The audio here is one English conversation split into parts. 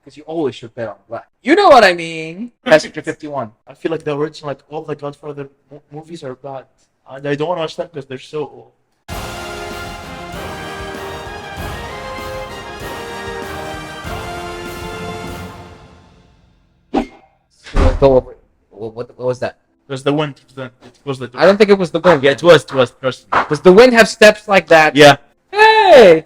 because you always should bet on black. You know what I mean? Passenger 51. I feel like the original, like all the Godfather movies are bad. And I don't want to watch them because they're so old. So, what was that? It was the wind. It was the. I don't think it was the wind. Yeah, it was. Trust me. Does the wind have steps like that? Yeah. Hey!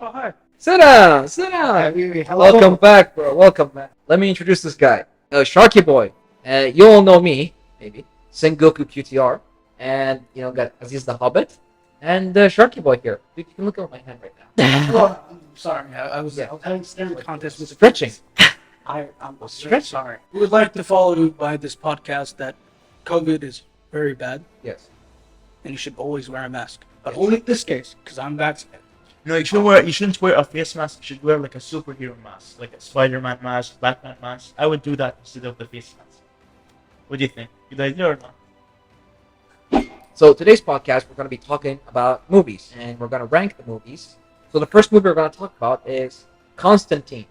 Oh, hi. Sit down. Sit down. Hello. Welcome back, bro. Welcome back. Let me introduce this guy. Sharky Boy. You all know me, maybe. Sengoku QTR. And, got Aziz the Hobbit. And Sharky Boy here. You can look at my hand right now. Oh, I'm sorry. I was having staring contest with Stretching. I'm Stretching. sorry. We would like to follow you by this podcast that COVID is very bad Yes. and you should always wear a mask. But only in this case, because I'm vaccinated. No, you shouldn't wear a face mask. You should wear like a superhero mask, like a Spider-Man mask, Batman mask. I would do that instead of the face mask. What do you think? Good idea or not? So today's podcast, we're going to be talking about movies, and we're going to rank the movies. So the first movie we're going to talk about is Constantine.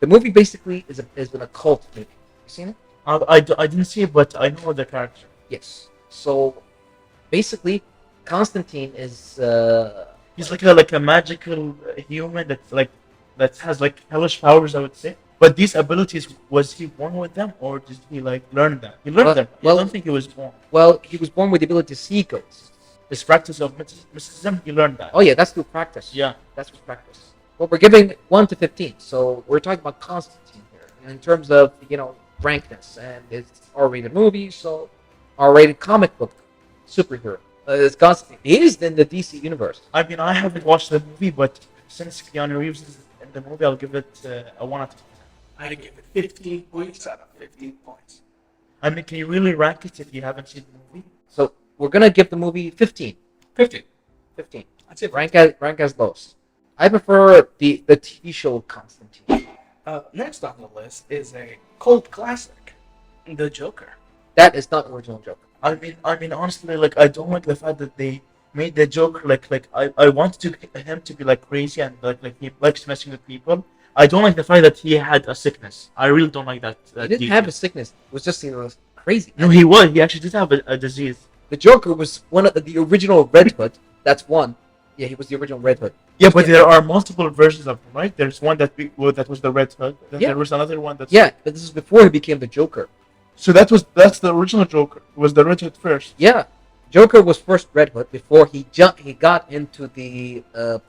The movie basically is an occult movie. You seen it? I didn't see it, but I know the character. Yes. So basically, Constantine is He's like a magical human that has like hellish powers, I would say. But these abilities, was he born with them or did he like learn them? He learned them. I don't think he was born. well, he was born with the ability to see ghosts. His practice of mysticism, he learned that. Oh yeah, that's through practice. Yeah. That's through practice. Well, we're giving 1 to 15, so we're talking about Constantine here in terms of rankness, and it's R-rated movie, so R-rated comic book superhero. It's Constantine. He is in the DC universe. I mean, I haven't watched the movie, but since Keanu Reeves is in the movie, I'll give it a 1 out of 10. I'd give it 15 points out of 15 points. I mean, can you really rank it if you haven't seen the movie? So we're gonna give the movie 15. 15. 15. That's it. Rank as lowest. I prefer the TV show Constantine. Next on the list is a cult classic, The Joker. That is not original Joker. I mean, honestly, like I don't like the fact that they made the Joker like I wanted him to be like crazy and like he likes messing with people. I don't like the fact that he had a sickness. I really don't like that. He didn't have a sickness. It was just was crazy. No, he was. He actually did have a disease. The Joker was one of the original Red Hood. That's one. Yeah, he was the original Red Hood. Yeah, but there are multiple versions of him, right? There's one that was the Red Hood. Then Yeah. there was another one that's Yeah, but this is before he became the Joker. So that's the original Joker. Was the Red Hood first? Yeah, Joker was first Red Hood before he got into the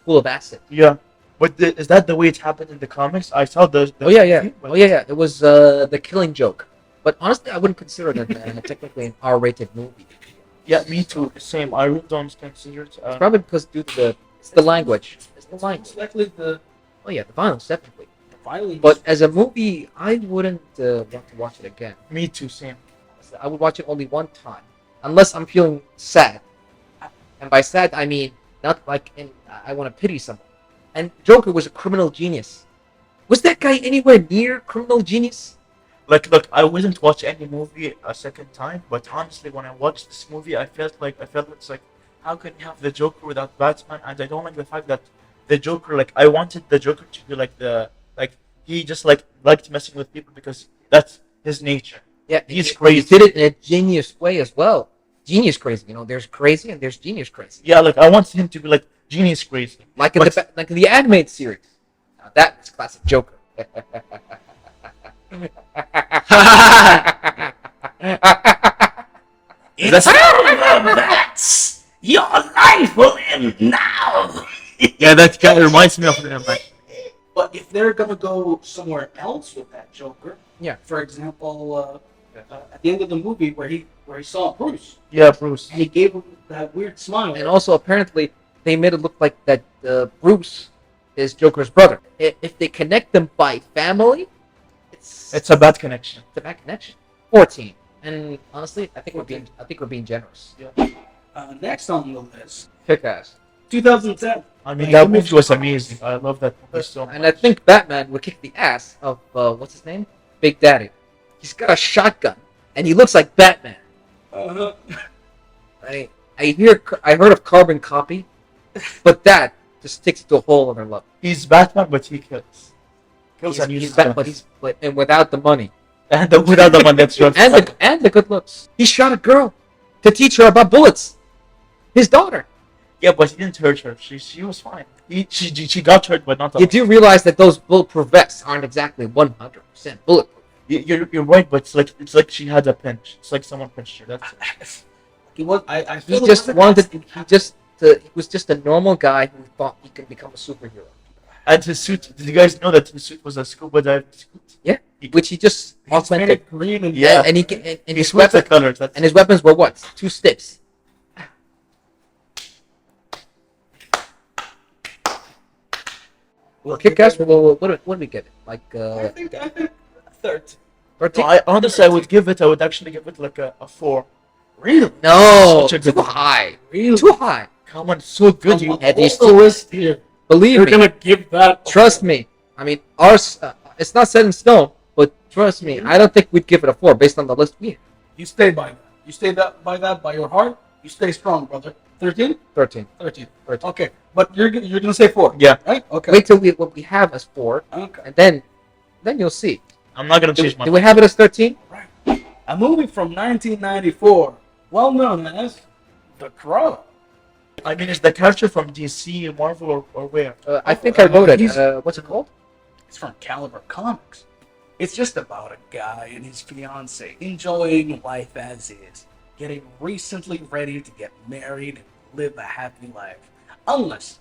pool of acid. Yeah. But is that the way it happened in the comics? I saw the Oh yeah. movie, but- Oh yeah. It was the Killing Joke. But honestly, I wouldn't consider it technically an R-rated movie. Yeah, me too. Same. I really don't consider it. It's probably because due to the language. It's the language. It's likely the Oh yeah, the violence definitely. violence. But as a movie, I wouldn't want to watch it again. Me too. Same. I would watch it only one time, unless I'm feeling sad. And by sad, I mean not like I want to pity someone. And Joker was a criminal genius. Was that guy anywhere near criminal genius? Like, look, I wouldn't watch any movie a second time, but honestly, when I watched this movie, I felt it's like, how can you have the Joker without Batman? And I don't like the fact that the Joker, like, I wanted the Joker to be like he just liked messing with people because that's his nature. Yeah, He's crazy. He did it in a genius way as well. Genius crazy, there's crazy and there's genius crazy. Yeah, like I wanted him to be like genius crazy. Like in the animated series. Now that is classic Joker. It's over, Vats! Your life will end now! Yeah, that kind of reminds me of him. But if they're gonna go somewhere else with that Joker, Yeah. For example, at the end of the movie where he saw Bruce, Yeah, Bruce. and he gave him that weird smile. And also, apparently, they made it look like that Bruce is Joker's brother. If they connect them by family, It's a bad connection. a bad connection. 14. And honestly, I think we're being generous. Next on the list, Kick ass. 2010. I mean, that movie was amazing. I love that movie so much. And I think Batman would kick the ass of what's his name? Big Daddy. He's got a shotgun, and he looks like Batman. Uh-huh. I heard of carbon copy, but that just takes it to a whole other level. He's Batman, but he kills. kills He's, and uses he's bad, guns. but and without the money And without the one that's your and the good looks. He shot a girl to teach her about bullets. His daughter. Yeah, but he didn't hurt her. She was fine. She got hurt, but not. You do realize that those bulletproof vests aren't exactly 100% bulletproof. You're right, but it's like she had a pinch. It's like someone pinched her. That's it. He was. I He feel just it wanted. He was just a normal guy who thought he could become a superhero. And his suit. Did you guys know that his suit was a scuba diving suit? Yeah, which he just It's augmented. painted green and Yeah. And he can, and He his switched the weapon, colors. That's and his weapons were what? 2 sticks. Well, Kick-Ass. Well, what do we get? Like I think 13. 13? No, honestly, I would actually give it like a 4. Really? No, Such a too good- high. Really? Too high. Come on, so good. You And he's What's the list here? Believe You're me. gonna give that? Trust me. I mean, it's not set in stone, but trust me, I don't think we'd give it a 4 based on the list we have. You stay by that. You stay by your heart. You stay strong, brother. 13? 13. 13. 13. Okay, but you're gonna say 4. Yeah. Right? Okay. Wait till what we have as 4, Okay. and then you'll see. I'm not gonna Do, change my. do we have it as 13? Right. A movie from 1994, well known as The Crow. I mean, is the character from DC, Marvel, or where? I think I wrote it. He's- What's it called? It's from Caliber Comics. It's just about a guy and his fiance enjoying life as is, getting recently ready to get married and live a happy life. Unless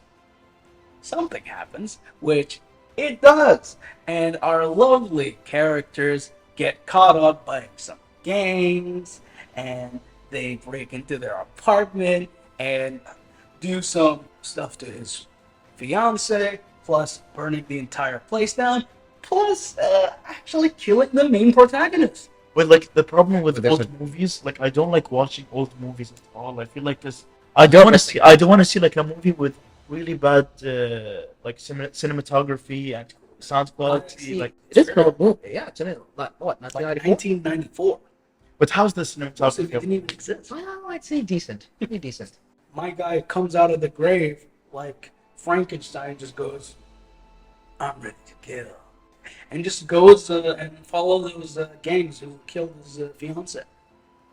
something happens, which it does, and our lovely characters get caught up by some gangs, and they break into their apartment and do some stuff to his fiance, plus burning the entire place down, plus actually killing the main protagonist. But like the problem with But there's old movies, like I don't like watching old movies at all. I feel like this. I don't want to see like a movie with really bad like cinematography and sound quality. See, Like, it is an old movie. Yeah, it's in it. Like, what? Like 1994. 1994. but how's the So it cinematography? didn't even exist. Well, I'd say decent. Pretty decent. My guy comes out of the grave like Frankenstein, just goes, "I'm ready to kill," and just goes and follow those gangs who killed his fiance,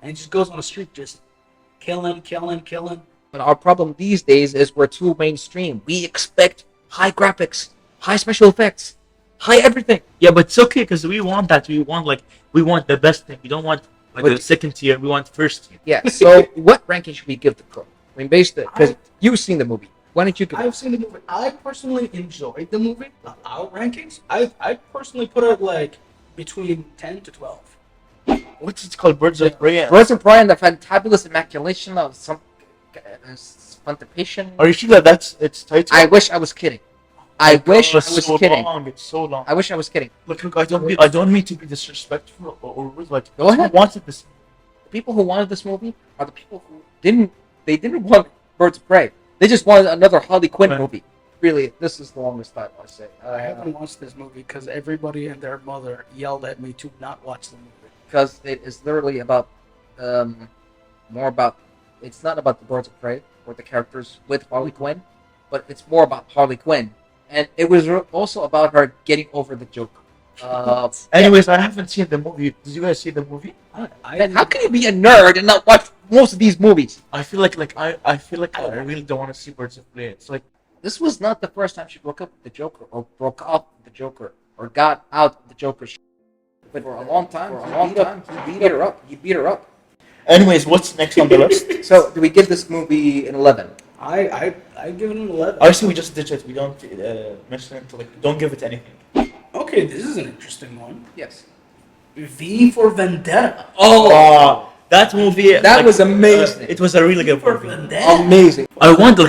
and he just goes on the street just killing. But our problem these days is we're too mainstream. We expect high graphics, high special effects, high everything. Yeah, but it's okay because we want that. We want the best thing. We don't want like But- the second tier. We want first tier. Yeah. So what ranking should we give the Crow? I mean, based because you've seen the movie. Why don't you give it? I've seen the movie. I personally enjoyed the movie. Our rankings, I personally put it like between 10 to 12. What's it called? Birds of Prey. Birds of Prey and the fantabulous immaculation of some spontapiation. Are you sure that that's its title? I wish I was kidding. I wish I It's was so kidding. Long. It's so long. I wish I was kidding. Look, I don't mean to be disrespectful or rude. Like, Go ahead. who wanted this? The people who wanted this movie are the people who didn't want Birds of Prey. They just wanted another Harley Quinn Right. movie. Really, this is the longest title I say. I haven't watched this movie because everybody and their mother yelled at me to not watch the movie. Because it is literally about more about. It's not about the Birds of Prey or the characters with Harley Quinn, but it's more about Harley Quinn, and it was also about her getting over the Joker. Anyways, I haven't seen the movie. Did you guys see the movie? Man, how can you be a nerd and not watch most of these movies? I feel like I feel like I really don't want to see Birds of Prey. It's like This was not the first time she broke up with the Joker, or broke off with the Joker, or got out of the Joker's. But for a long time, he beat her up. He beat her up. Anyways, what's next on the list? So, do we give this movie an 11? I give it an 11. I see we just ditch it. We don't mention it. Like, don't give it anything. Okay, this is an interesting one. Yes. V for Vendetta. Oh, that movie. That was amazing. It was a really good For movie. Vendetta. Amazing. I wonder,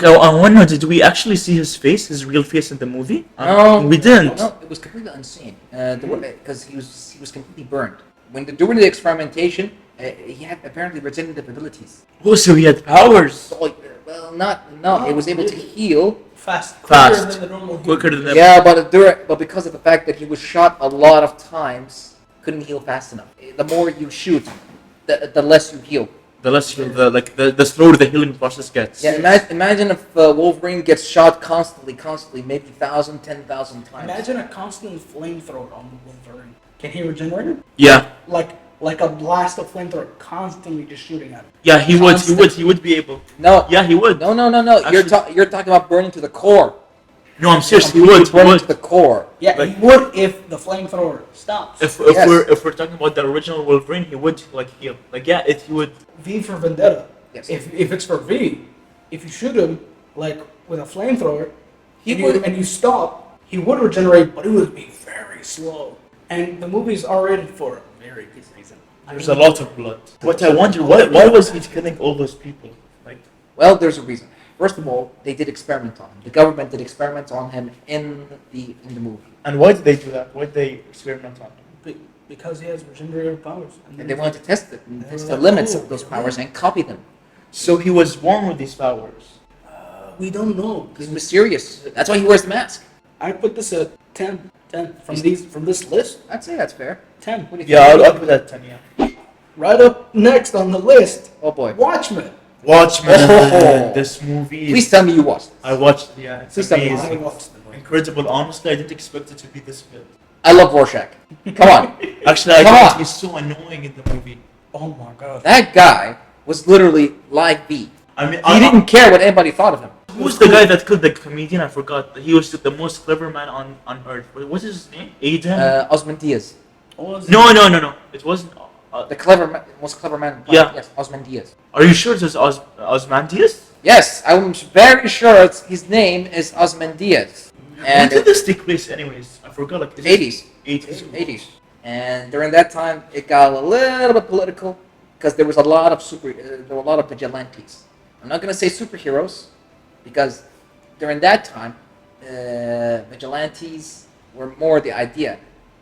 did we actually see his face, his real face in the movie? No, we didn't. No, it was completely unseen. Because he was completely burned. During the experimentation, he had apparently regenerative abilities. Oh, so he had powers. So, well, no, he was able to heal. Fast. Fast. Quicker than the normal Quicker than them. Yeah, but because of the fact that he was shot a lot of times, couldn't heal fast enough. The more you shoot, the less you heal. The less the slower the healing process gets. Yeah, imagine if Wolverine gets shot constantly, maybe 1,000, 10,000 times. Imagine a constant flamethrower on the Wolverine. Can he regenerate? Yeah, Like a blast of flamethrower constantly just shooting at him. yeah, he would be able. No. Yeah, he would. No. Actually- You're talking about burning to the core. No, I'm serious. He Completely would. He burning would. to the core. Yeah, Like- he would if the flamethrower stops. If Yes. we're talking about the original Wolverine, he would like heal. Like yeah, he would. V for Vendetta. Yes. If it's for V, if you shoot him like with a flamethrower, He and, would- you, and you stop, he would regenerate, but it would be very slow. And the movie's R-rated for a very good reason. There's a lot of blood. What I wonder, why was he killing all those people? Like Well, there's a reason. First of all, they did experiment on him. The government did experiments on him in the movie, and why did they do that? Why did they experiment on him? Because he has regenerative powers. and they wanted to test it, and test the limits of those powers, and copy them. So he was born with these powers. We don't know. He's mysterious. That's why he wears the mask. I put this at 10. 10 from this list. I'd say that's fair. 10. What do you Yeah, think? I'll put that 10. Yeah. Right up next on the list, Oh boy. Watchmen. Watchmen. Oh. This movie. Please tell me you watched it. I watched. Yeah, it's Please tell me. I amazing. watched the movie. Incredible. Honestly, I didn't expect it to be this good. I love Rorschach. Come on. Actually, I Come thought on. he's so annoying in the movie. Oh my god. That guy was literally like B. I mean, He didn't care what anybody thought of him. Who was the guy that killed the comedian? I forgot. He was the most clever man on earth. What's his name? Aiden? Osmond Diaz. No. It wasn't. The most clever man. On the planet. Yeah. Yes, Osmond Diaz. Are you sure it was Osmandius? Yes, I'm very sure his name is Osmond Diaz. When And did this take place, anyways? I forgot. Like, is it 80s. 80s. 80s. And during that time, it got a little bit political because there was a lot of there were a lot of vigilantes. I'm not gonna say superheroes because during that time, vigilantes were more the idea.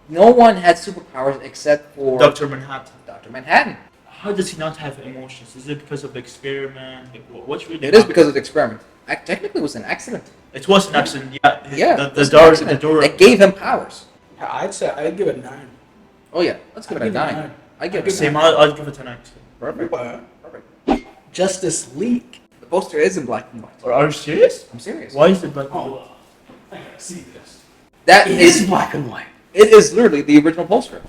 No one had superpowers except for Dr. Manhattan. Dr. Manhattan. How does he not have emotions? Is it because of the experiment? Like, what's really It is because of the experiment. Technically, it was an accident. It was an accident. Yeah. Yeah, The it was an door. accident. The door. That gave him powers. I'd give it 9. Oh yeah, let's give it a 9. I give it a Same. 9. I'll give it a 9. Perfect. Perfect. Justice League. The poster is in black and white. Or are you serious? I'm serious. Why is it black? Oh, I gotta see this. That It is is black and white. It is literally the original poster.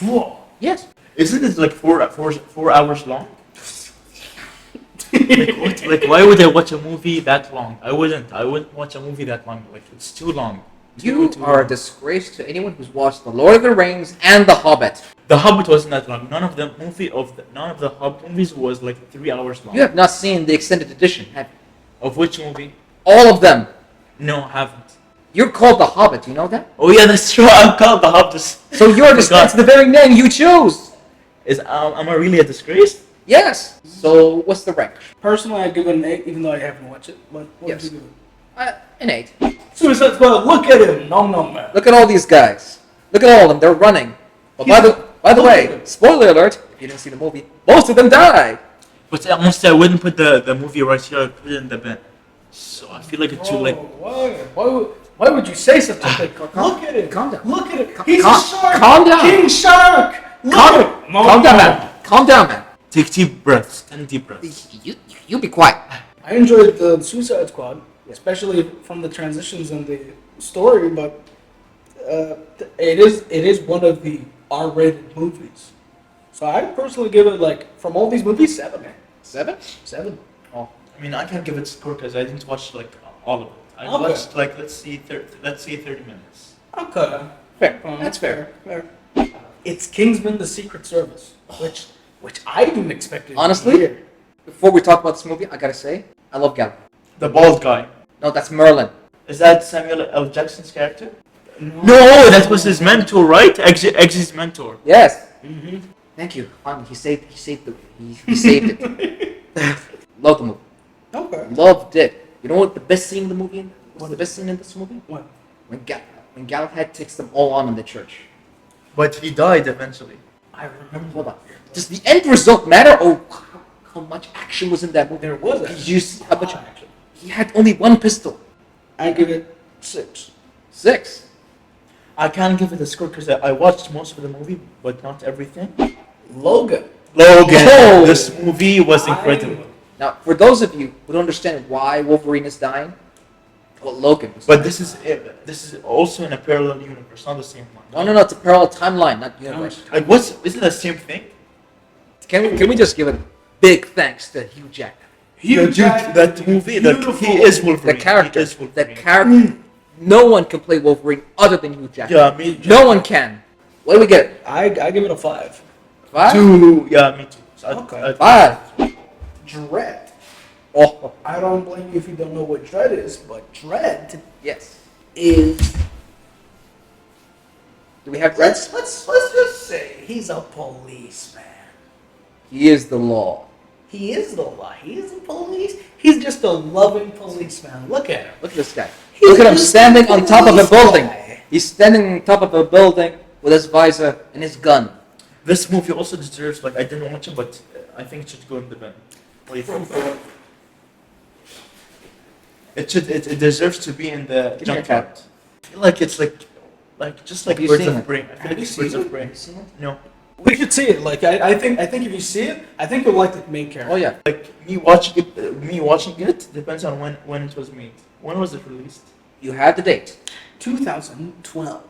Whoa. Yes. Isn't it like 4 hours long? Like, what? Like, why would I watch a movie that long? I wouldn't. I wouldn't watch a movie that long. Like, it's too long. You Too are a long. disgrace to anyone who's watched The Lord of the Rings and The Hobbit. The Hobbit wasn't that long. None of the Hobbit movies was like 3 hours long. You have not seen the extended edition, have you? Of which movie? All of them. No, I haven't. You're called The Hobbit, you know that? Oh yeah, that's true. I'm called the Hobbit. So you're that's the very name you chose. Am I really a disgrace? Yes. So what's the rank? Personally, I'd give it an 8, even though I haven't watched it. But what Yes. would you give it? An 8. Suicide Squad, look at him. No, man. Look at all these guys. Look at all of them. They're running. But by the way, spoiler alert, if you didn't see the movie, most of them die. But honestly, I wouldn't put the movie right here. I'd put it in the bin. So I feel like it's too late. Why would you say such a thing? Look at it. Calm down. Look at it. He's a shark. Calm down. King Shark. Look Calm, at it. calm down, man. Calm down, man. Take deep breaths. 10 deep breaths. You be quiet. I enjoyed the Suicide Squad, especially from the transitions and the story, but it is one of the R-rated movies. So I personally give it like from all these movies 7. 7? 7. I mean, I can't give it a score because I didn't watch like all of it. I Okay. watched like let's see 30 minutes. Okay. Fair. That's fair. Fair. It's Kingsman: The Secret Service, which I didn't expect it. Honestly? to be here. Before we talk about this movie, I gotta say, I love Gallagher. The bald guy. No, that's Merlin. Is that Samuel L. Jackson's character? No. No, that was his mentor, right? Eggsy's mentor. Yes. Mm-hmm. Thank you. Finally, he saved it. Love the movie. Okay. Loved it. You know what the best scene in the movie? What's the best scene in this movie? What? When Galahad takes them all on in the church. But he died eventually. I remember. Hold on. Does the end result matter? Oh, how much action was in that movie? There was Did you see how much? action. He had only one pistol. I give it 6. 6. I can't give it a score because I watched most of the movie, but not everything. Logan. Logan. Oh! This movie was incredible. Now, for those of you who don't understand why Wolverine is dying, well, Logan. But this is also in a parallel universe, not the same one. No, it's a parallel timeline, not universe. Like, isn't the same thing? Can we just give a big thanks to Hugh Jackman? That movie, he is Wolverine. The character, He is Wolverine. the character. No one can play Wolverine other than Hugh Jackman. Yeah, me. No one can. What do we get? I give it a 5. 5? 2. Yeah, me too. So Okay. 5. Dredd. Oh, I don't blame you if you don't know what Dredd is, but Dredd yes. is. Do we have Let's Dredd? let's just say he's a policeman. He is the law. He is the law. He is the police. He's just a loving policeman. Look at him. Look at this guy. He's Look at him just standing a on top of a police building. guy. He's standing on top of a building with his visor and his gun. This movie also deserves, like, I didn't watch it, but I think it should go in the bin. What do you think? It deserves to be in the Give me a junkyard. cat. I feel like it's like just like Have you Birds seen of it? Prey. I feel Have like you it's Birds seen of it? Prey. Have you seen it? No, We should see it. Like I think if you see it, I think you'll like the main character. Oh yeah. like me watching it depends on when it was made. When was it released? You have the date. 2012.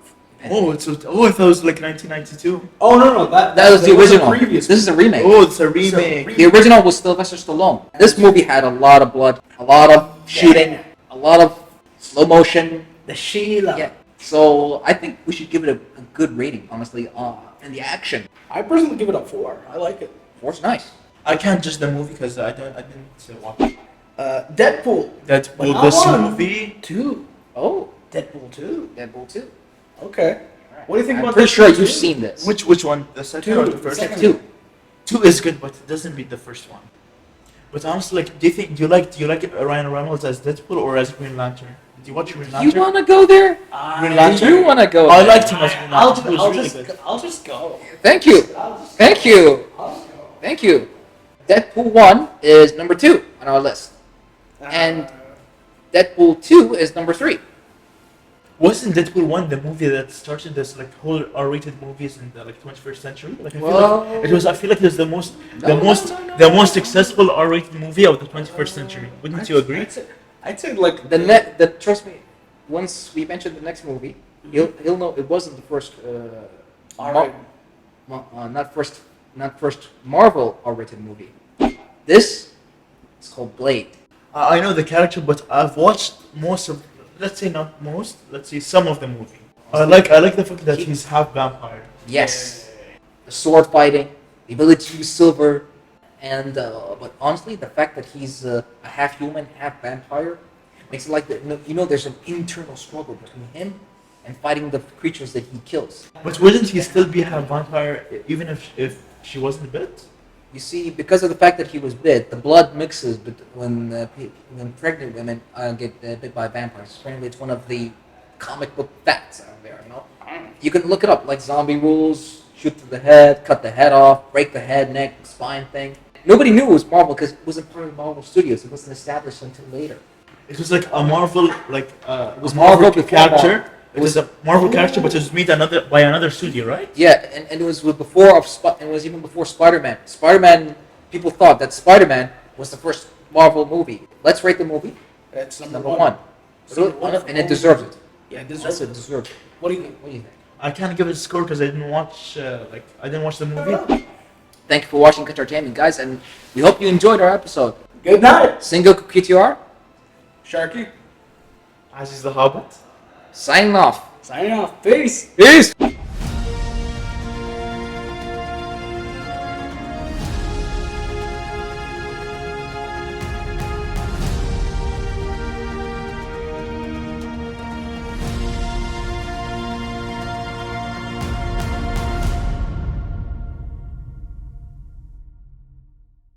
I thought it was like 1992. Oh no, That was the original. Previous. This is a remake. Oh, it's a remake. The original was Sylvester Stallone. This movie had a lot of blood, a lot of shooting, a lot of slow motion. The Sheila. Yeah. So I think we should give it a good rating, honestly. And the action. I personally give it a 4. I like it. 4's nice. I can't judge the movie because I didn't watch it. Deadpool. Deadpool. But This I want movie. 2. Oh, Deadpool 2. Deadpool 2. Okay. What do you think I'm about pretty sure Deadpool you've 2? seen this. Which one? The second or the Two. first? Second. 2. 2 is good, but it doesn't beat the first one. But honestly, like, do you like Ryan Reynolds as Deadpool or as Green Lantern? Do you watch Green You Lantern? want to go there? Green Lantern? You want to go I there? liked him as Green Lantern. He was really good. I'll just go. Thank you. Thank you. I'll just go. Thank you. Deadpool 1 is number 2 on our list. And Deadpool 2 is number 3. Wasn't Deadpool 1 the movie that started this like whole R-rated movies in the like 21st century? Like I feel like it was the most successful R-rated movie of the 21st century. Wouldn't you agree? I'd say like Trust me, once we mention the next movie, he'll know it wasn't the first R-rated. not first Marvel R-rated movie. This is called Blade. I know the character, but I've watched most of. Let's say not most. Let's say some of the movie. I like the fact that he's half vampire. Yes, the sword fighting, the ability to use silver, and but honestly, the fact that he's a half human, half vampire makes it like there's an internal struggle between him and fighting the creatures that he kills. But wouldn't he still be half vampire even if she wasn't bit? You see, because of the fact that he was bit, the blood mixes when pregnant women get bit by vampires. Apparently, it's one of the comic book facts out there. You can look it up, like zombie rules: shoot to the head, cut the head off, break the head, neck, spine thing. Nobody knew it was Marvel because it wasn't part of Marvel Studios. It wasn't established until later. It was like a Marvel It was Marvel before character. Marvel. It was a Marvel character, but it was made by another studio, right? Yeah, and it was it was even before Spider-Man. Spider-Man, people thought that Spider-Man was the first Marvel movie. Let's rate the movie. It's Number one. And it deserves it. Yeah, it Yes, deserves it it. deserves it. What do you think? What do you think? I can't give it a score because I didn't watch the movie. Thank you for watching Qatartainment, guys, and we hope you enjoyed our episode. Good night, Single QTR, Sharky. Aziz the Hobbit. signing off. Signing off. Peace. Peace!